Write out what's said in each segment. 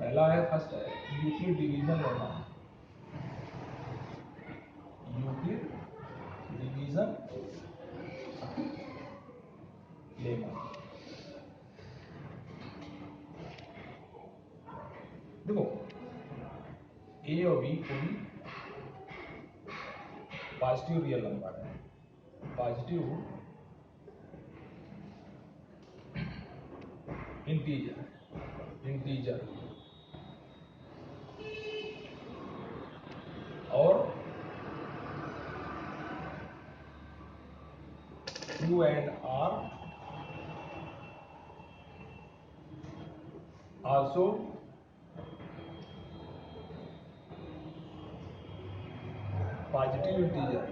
पहला है, फर्स्ट है Euclid division lemma, Euclid division lemma. देखो ए और बी कोई पॉजिटिव रियल नंबर है, पॉजिटिव इंटीजर और Q and R also positive integer.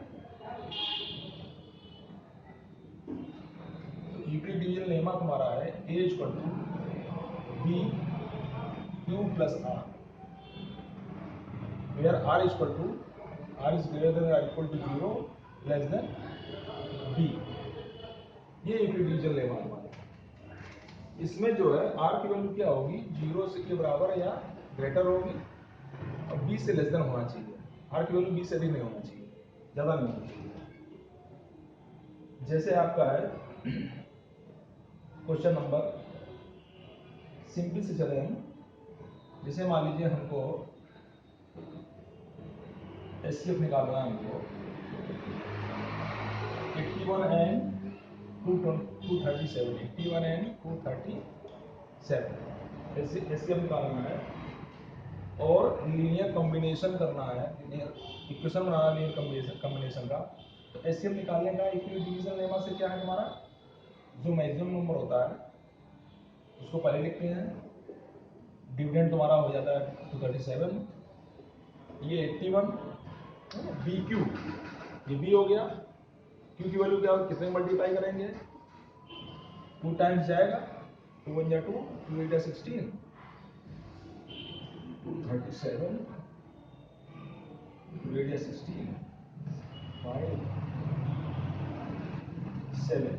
Euclid division lemma तुम्हारा है A equal to B Q plus R, where R equal to R is greater than और equal to 0 less than B। ये Euclid division lemma हमारा। इसमें जो है R की value क्या होगी, 0 से के बराबर या ग्रेटर होगी और B से लेस देन होना चाहिए। R की वैल्यू B से अधिक नहीं होना चाहिए, ज्यादा नहीं होना चाहिए। जैसे आपका है क्वेश्चन नंबर, सिंपल से चले हम, जैसे मान लीजिए हमको एचसीएफ निकालना है, हमको 81 and 237, 81 and 237 एचसीएफ निकालना है और लीनियर कॉम्बिनेशन करना है, इक्वेशन बनाना है लीनियर कॉम्बिनेशन का। तो एचसीएफ निकालने का यूक्लिड डिवीजन लेमा से क्या है, हमारा जो मैक्सिमम नंबर होता है उसको पहले लिखते हैं, डिविडेंड तुम्हारा हो जाता है 237, ये 81, बी क्यू, ये बी हो गया, क्यू की वैल्यू क्या होगी, कितने मल्टीप्लाई करेंगे, 2 टाइम्स जाएगा, 2 1 जा 2, 2 8 जा 16, 237, 2 8 जा 16, 5 7,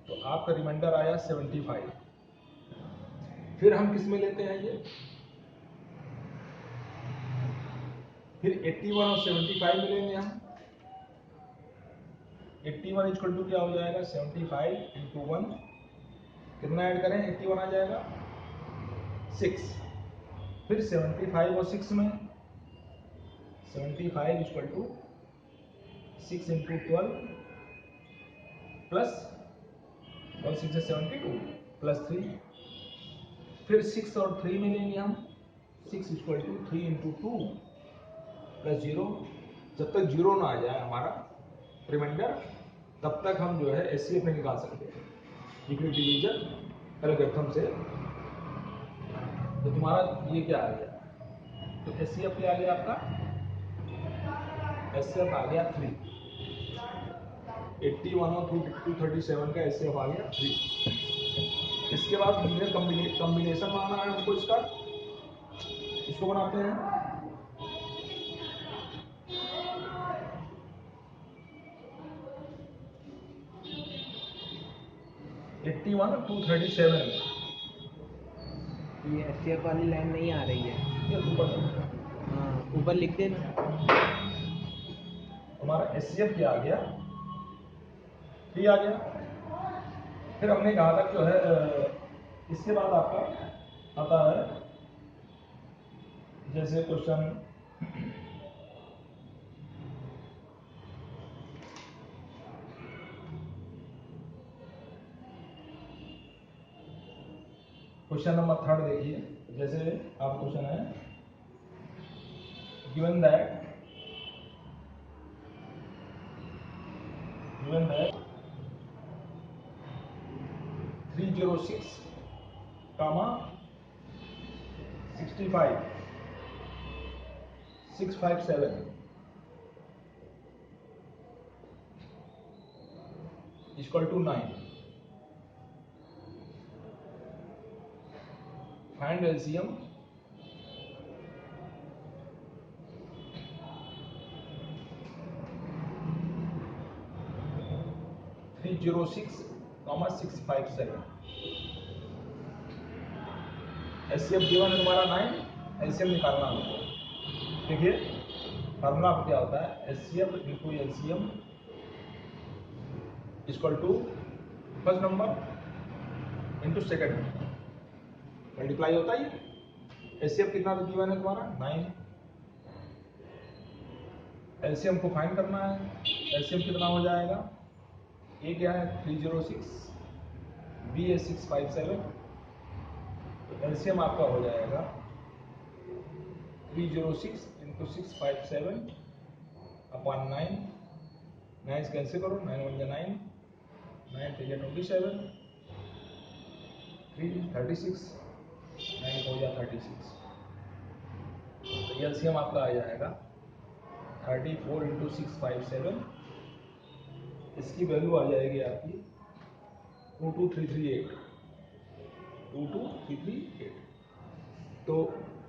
तो आपका रिमाइंडर आया 75। फिर हम किस में लेते हैं ये, फिर 81 और 75 में लेंगे हम। 81 इक्वल टू क्या हो जाएगा, 75 इंटू 1, कितना ऐड करें, 81 आ जाएगा 6। फिर 75 और 6 में, 75 equal to 6 into 12 plus 1 6 72 plus 3। फिर 6 और 3 में लेंगे हम, 6 इक्वल टू 3 इंटू 2 प्लस 0। जब तक 0 ना आ जाए हमारा रिमाइंडर, तब तक हम जो है एचसीएफ में निकाल सकते हैं यूक्लिड डिवीजन एल्गोरिथम से। तो तुम्हारा ये क्या आ गया, तो एचसीएफ क्या आ गया आपका, एचसीएफ आ गया 3। 81 और 237 का एचसीएफ आ गया 3। इसके बाद लीनियर कॉम्बिनेशन बनाना है हमको इसका, इसको बनाते हैं। वन 237 ये एचसीएफ वाली लाइन नहीं आ रही है, ये ऊपर, हाँ ऊपर लिख देना। हमारा एचसीएफ क्या आ गया, 3 आ गया। फिर हमने कहा था जो है इसके बाद आपका आता है जैसे क्वेश्चन नंबर 3 देखिए। जैसे आप क्वेश्चन है given that 306, 65, 657 equal to 9। Find LCM three 06, 657। HCF given है तुम्हारा 9, एलसीएम निकालना हमको। देखिए फार्मूला क्या होता है, HCF into LCM equal to first number into second number, multiply होता है ये। एचसीएफ कितना गिवन है तुम्हारा 9, एलसीएम को फाइंड करना है। एलसीएम कितना हो जाएगा, ए क्या है 306, बी है 657, तो एलसीएम आपका हो जाएगा 306 इंटू 657 अपॉन 9, 9 से कैंसिल करो, 9 1 जा 9, 9 3 जा 27, 3 36, 9 4 जा 36, तो एलसीएम आपका आ जाएगा 34 इंटू 657, इसकी वैल्यू आ जाएगी आपकी 22338, 22338। तो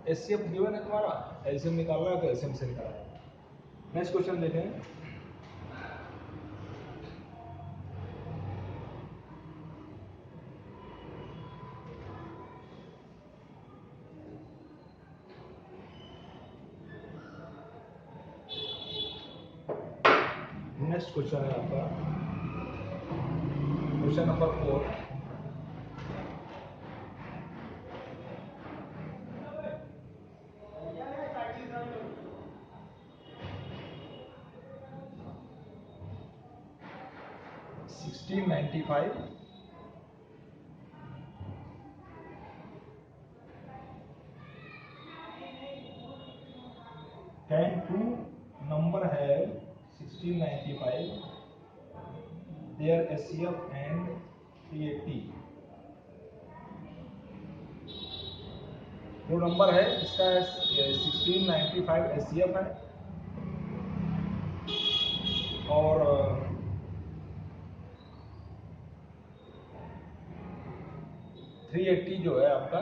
एचसीएफ गिवन है तुम्हारा, एलसीएम निकालना है तो एलसीएम से निकालना। नेक्स्ट क्वेश्चन देखें। नेक्स्ट क्वेश्चन है आपका question number 4। Can two number have 1695 their SCF and 380? जो नंबर है इसका 1695 SCF है और 380 जो है आपका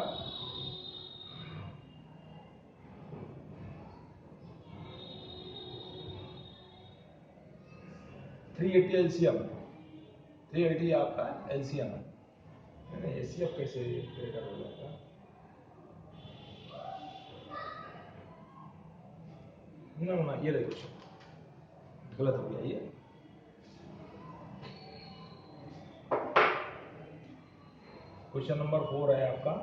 एलसीएम, 380 आपका एलसीएम है। एचसीएफ कैसे ग्रेटर हो जाएगा, ना ये देखो गलत हो गया ये। क्वेश्चन नंबर 4 है आपका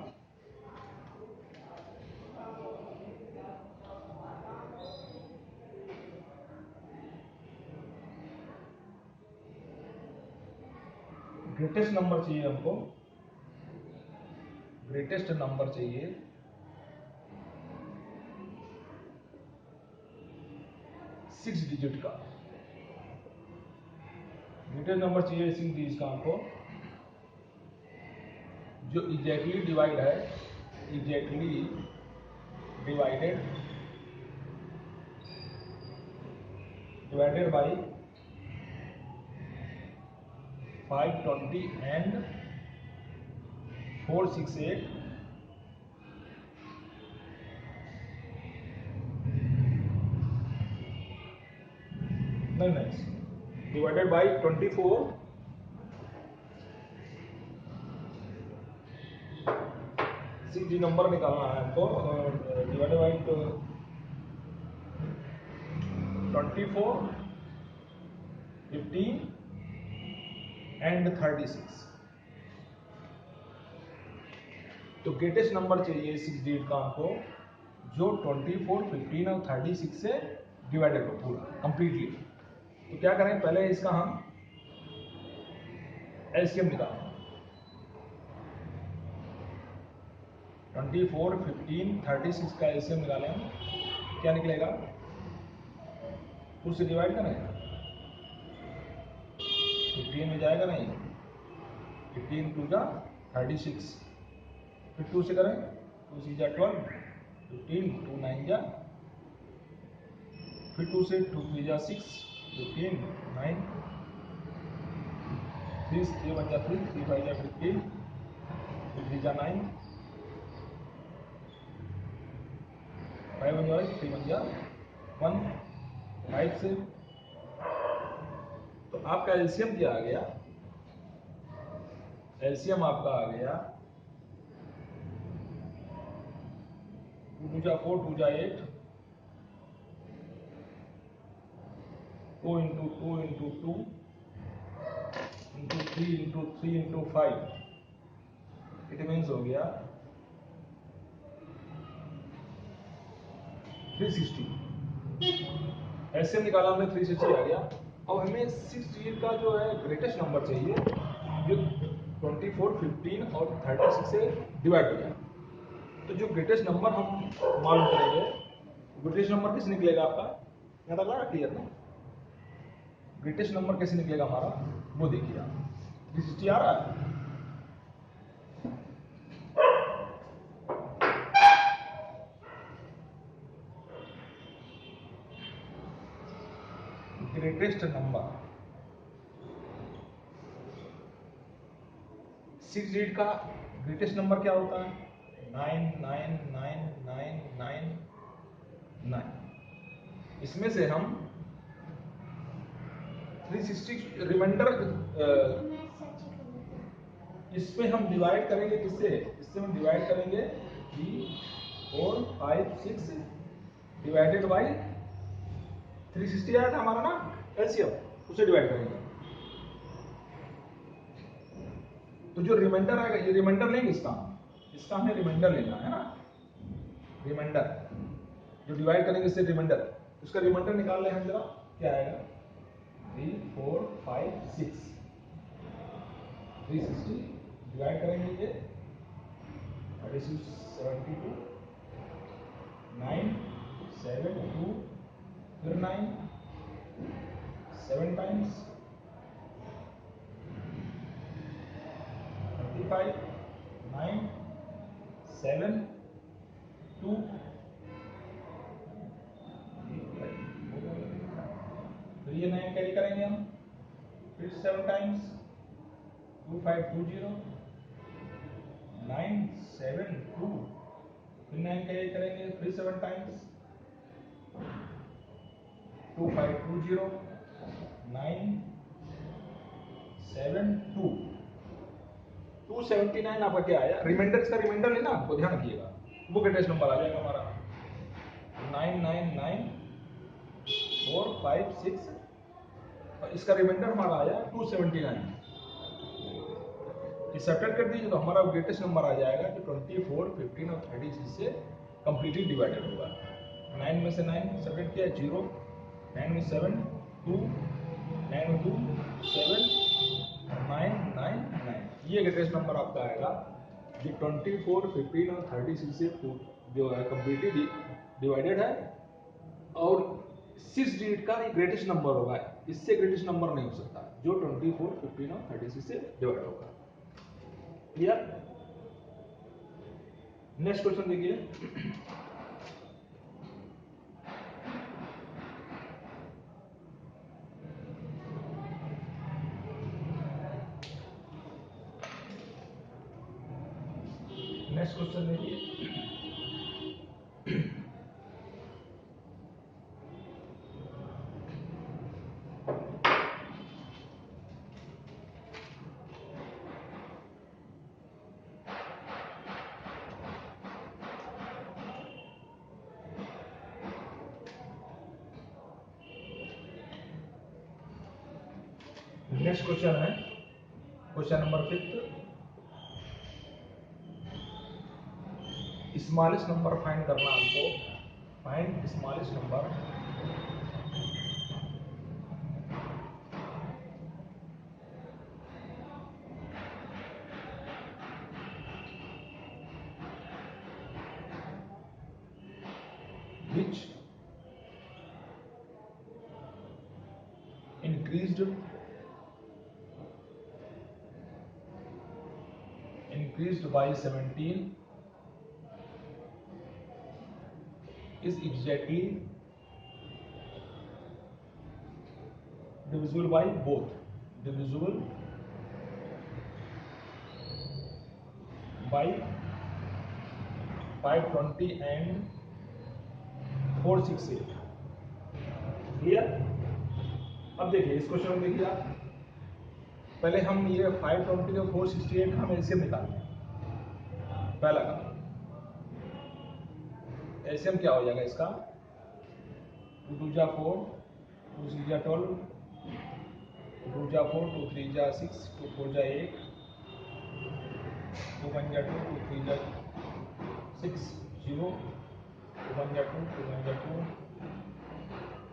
ग्रेटेस्ट नंबर चाहिए हमको, ग्रेटेस्ट नंबर चाहिए 6 डिजिट का, ग्रेटेस्ट नंबर चाहिए 6 डिजिट का हमको, जो एग्जैक्टली डिवाइड है, एग्जैक्टली डिवाइडेड बाई 520 एंड 468 नहीं डिवाइडेड बाई 24 6 नंबर निकालना है हमको, डिवाइडेड बाई 24 15 एंड 36। तो ग्रेटेस्ट नंबर चाहिए 6 डिजिट का हमको जो 24 15 और 36 से डिवाइडेड हो पूरा कंप्लीटली। तो क्या करें, पहले इसका हम एलसीएम निकालें। 24 15 36 का एलसीएम निकालें हम, क्या निकलेगा, 2 से डिवाइड करें 15 में जाएगा नहीं, 15 2 जा 36, फिर 2 से करें 2 से जा 12, 15 2 9 जा, फिर 2 से 2 3 जा 6, 15 9, 3 3 1 जा 3, 3 5 जा 15, 2 3 जा 9, 5 1 जा 3 1 जा 1, 5 से। तो आपका एलसीएम क्या आ गया, एलसीएम आपका आ गया 2 जा 4, 2 जा 8, 2 into 2 into 2 into 3 into 3 into 5, it means हो गया 360। एलसीएम निकाला हमने, 360 आ गया। अब हमें 6 डिजिट का जो है ग्रेटेस्ट नंबर चाहिए जो 24, 15 और 36 से डिवाइड हो जाए। तो जो ग्रेटेस्ट नंबर हम मालूम करेंगे, ग्रेटेस्ट नंबर किस निकलेगा आपका, यहाँ तक लगा क्लियर ना? ग्रेटेस्ट नंबर कैसे निकलेगा हमारा वो देखिए आप। 360 आ रहा है, ग्रेटेस्ट नंबर 6 डिजिट का ग्रेटेस्ट नंबर क्या होता है? 9999999। इसमें से हम 360 रिमाइंडर इसमें हम डिवाइड करेंगे किससे? इससे हम डिवाइड करेंगे 3, 4, 5, 6 डिवाइडेड बाई 360 आया था हमारा ना एलसीएम, उसे डिवाइड करेंगे। तो जो रिमाइंडर आएगा, ये रिमाइंडर लेंगे, इसका हमें रिमाइंडर लेना है ना, रिमाइंडर जो डिवाइड करेंगे इससे रिमाइंडर, उसका रिमाइंडर निकाल लें हम जरा, क्या आएगा? 3, 4, 5, 6, 360 डिवाइड करेंगे ये 72, 9, 7, 2, फिर 9, 7 टाइम्स 35, 9, 7, 2, फिर ये 9 कैरी करेंगे हम, फिर 7 टाइम्स 2520, 9, 7, 2, फिर 9 कैरी करेंगे, फिर 7 टाइम्स 2520, 9, 7, 2, 279 आपका क्या आया? रिमाइंडर, इसका रिमाइंडर लेना आपको, ध्यान रखिएगा, वो ग्रेटेस्ट नंबर आ जाएगा हमारा 999456, और इसका रिमाइंडर हमारा आया 279। इस सब्ट्रैक्ट कर दीजिए तो हमारा ग्रेटेस्ट नंबर आ जाएगा जो 24, 15 और 36 से कंप्लीटली डिवाइडेड होगा। 9 में से 9 सब्ट्रैक्ट किया 0, 9 में 7, 2, 9 में 2, 7, 9, 9, 9, ये ग्रेटेस्ट नंबर आपका आएगा जो 24, 15 और 36 से जो है कंप्लीटली डिवाइडेड है, और 6 डिजिट का ये ग्रेटेस्ट नंबर होगा, इससे ग्रेटेस्ट नंबर नहीं हो सकता जो 24, 15 और 36 से डिवाइड होगा। क्लियर? नेक्स्ट क्वेश्चन देखिए। नेक्स्ट क्वेश्चन देखिए। नेक्स्ट क्वेश्चन है question number 5। Smallest number find करना हमको। Find smallest number which increased by 17 is exactly divisible by both, divisible by 520 and 468। Clear? अब देखिए इस क्वेश्चन में देखिए आप, पहले हम ये 520 और 468 हम एलसीएम निकालेंगे। पहला काम एलसीएम क्या हो जाएगा इसका, 2 2 जा 4, 2 6 जा 12, 2 जा 4, 2 3 जा 6, 2 4 जा 8, 2 1 जा 2, 2 3 जा 6, 0, 2 1 जा 2, 2 1 जा 2,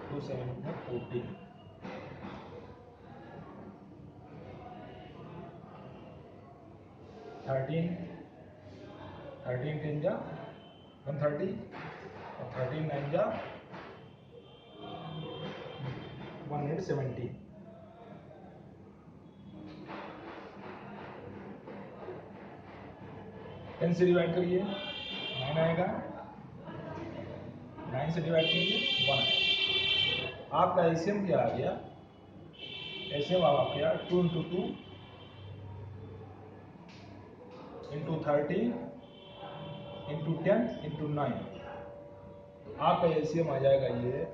2 7 जा 14, 13 13 10 जा 130 और 13 9 जा 170। 10 से डिवाइड करिए 9 आएगा, 9 से डिवाइड करिए 1 आएगा। आपका एलसीएम क्या आ गया, एलसीएम आ गया 2 × 2 × 30 × 10 × 9। तो आपका एलसीएम आ जाएगा ये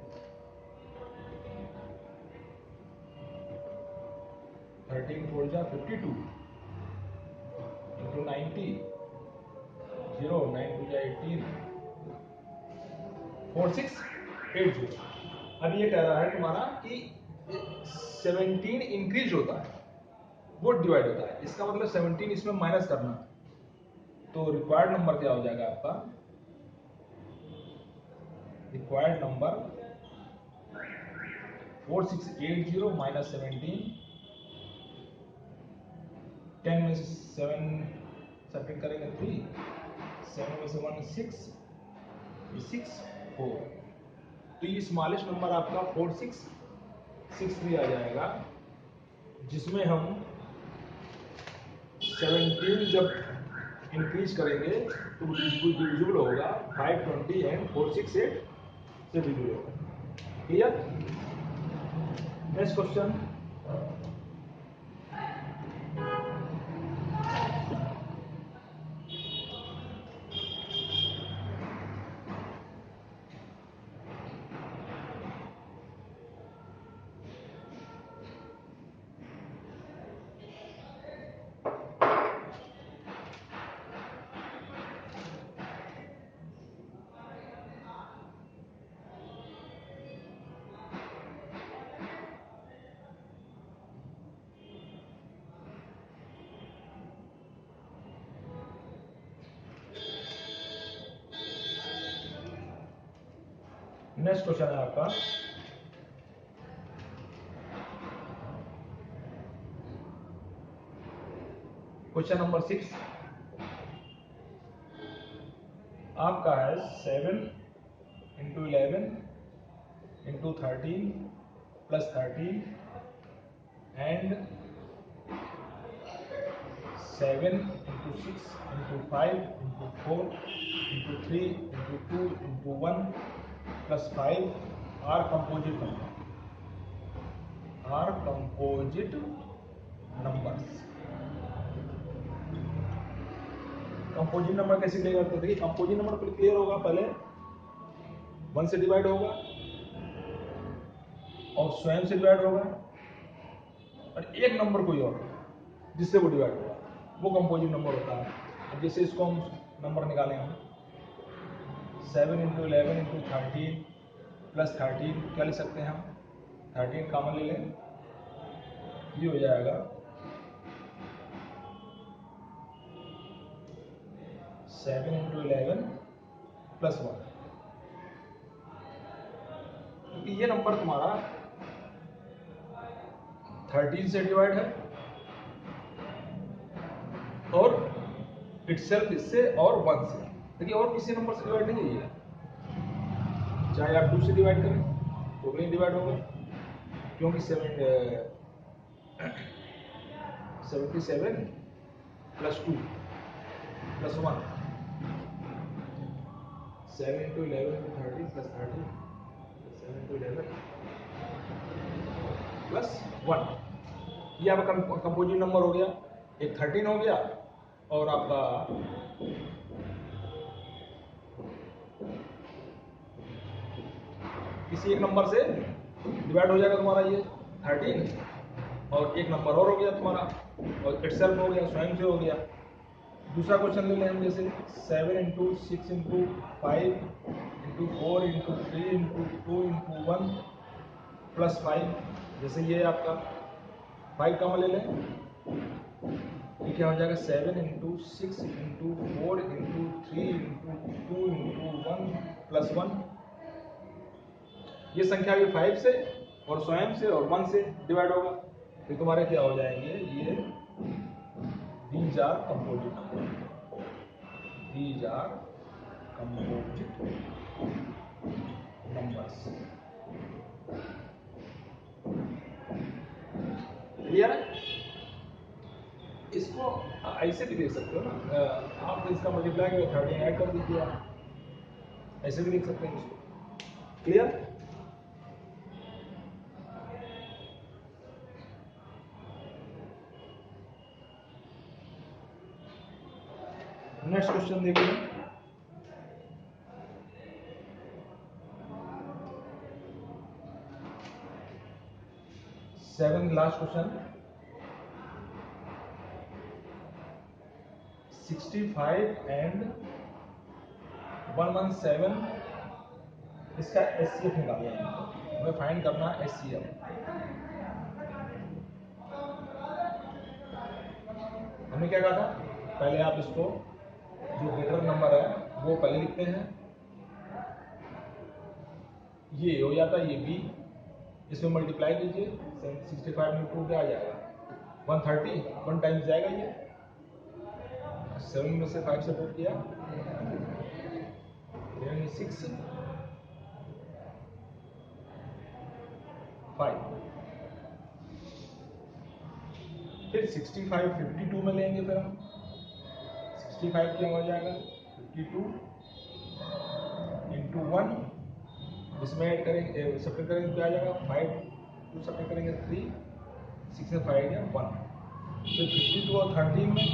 13 4 जा 52 × 90, 0 9 2 जा 18, 4680। अब ये कह रहा है तुम्हारा कि 17 इंक्रीज होता है, वो डिवाइड होता है, इसका मतलब 17 इसमें माइनस करना। तो रिक्वायर्ड नंबर क्या हो जाएगा आपका, रिक्वायर्ड नंबर 4680 माइनस 17, 10 में से 7 सब्ट्रैक्ट करेंगे 3, 7 में से 1 6, 6 4। तो ये स्मॉलेस्ट नंबर आपका 4663 आ जाएगा, जिसमें हम 17 जब इंक्रीज करेंगे तो डिविजिबल होगा 520 एंड 468 से डिविजिबल होगा। Clear? Next question, next question है आपका क्वेश्चन नंबर 6। आपका है 7 × 11 × 13 + 13 and 7 × 6 × 5 × 4 × 3 × 2 × 1 + 5 are composite numbers. Composite number कैसे क्लियर करते हैं? देखिए कंपोजिट नंबर क्लियर होगा, पहले 1 से डिवाइड होगा और स्वयं से डिवाइड होगा और एक नंबर कोई और जिससे वो डिवाइड होगा, वो कंपोजिट नंबर होता है। अब जैसे इसको हम नंबर निकालें, हम 7 × 11 × 13 + 13 क्या लिख सकते हैं हम, 13 कॉमन ले लें, ये हो जाएगा 7 × 11 + 1, क्योंकि ये नंबर तुम्हारा 13 से डिवाइड है और इटसेल्फ इससे और 1 से। देखिए और किसी नंबर से डिवाइड नहीं है, चाहे आप 2 से डिवाइड करें तो भी नहीं डिवाइड होगा, क्योंकि 77 + 2 + 1, 7 × 11 × 30 + 30 7 × 11 + 1, ये आपका कंपोजिट नंबर हो गया। एक 13 हो गया और आपका किसी एक नंबर से डिवाइड हो जाएगा तुम्हारा ये 13, और एक नंबर और हो गया तुम्हारा, और इटसेल्फ हो गया, स्वयं से हो गया। दूसरा क्वेश्चन ले लें हम, जैसे 7 into 6 into 5 into 4 into 3 into 2 into 1 plus 5। जैसे ये आपका 5 कम ले लें, ये क्या हो जाएगा 7 into 6 into 4 into 3 into 2 into 1 plus 1। ये संख्या भी 5 से और स्वयं से और 1 से डिवाइड होगा, तो तुम्हारे क्या हो जाएंगे, ये these are composite numbers, these are composite numbers। Clear है? इसको ऐसे भी देख सकते हो ना, आप इसका मल्टीप्लाई 13 ऐड कर दीजिए, आप ऐसे भी देख सकते हैं इसको। क्लियर? नेक्स्ट क्वेश्चन देखिए, सेवन लास्ट क्वेश्चन। 65 एंड 117, इसका एचसीएफ निकालना है, हमें फाइंड करना है एचसीएफ। हमने क्या कहा था, पहले आप इसको जो ग्रेटर नंबर है वो पहले लिखते हैं, ये हो जाता है ये बी, इसमें मल्टीप्लाई कीजिए, 65 में 2 क्या आ जाएगा 130, 1 टाइम्स जाएगा ये, 7 में से 5 से पुट किया 6 5, फिर 65 52 में लेंगे, फिर हम 65 क्या हो जाएगा 52 इंटू 1, इसमें ऐड करेंगे सब्ट्रैक्ट करेंगे क्या आ जाएगा 5, 2 सब्ट्रैक्ट करेंगे 3, 6 में 5 है 1, फिर 52 और 13 में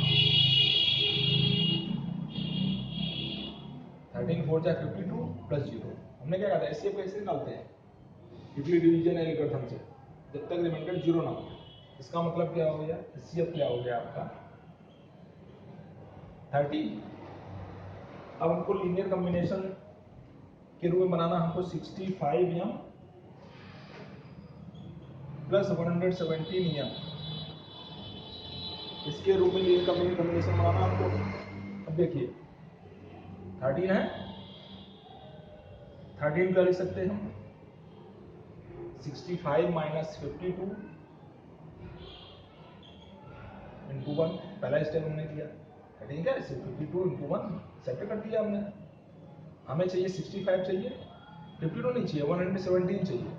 13 4 जा 52 प्लस 0। हमने क्या कहा था एचसीएफ कैसे निकालते हैं, यूक्लिड डिवीजन एल्गोरिथम से, जब तक रिमाइंडर 0 ना हो। इसका मतलब क्या हो गया, एचसीएफ क्या हो गया आपका 30। अब हमको लीनियर कॉम्बिनेशन के रूप में बनाना, हमको 65m प्लस 117m इसके रूप में लीनियर कॉम्बिनेशन बनाना हमको। अब देखिए 13 है, 13 क्या लिख सकते हैं हम 65 माइनस 52 इंटू 1, पहला स्टेप हमने किया। 13 क्या है 52 इंटू 1 सेट कर दिया हमने। हमें चाहिए 65 चाहिए, 52 नहीं चाहिए, 117 चाहिए।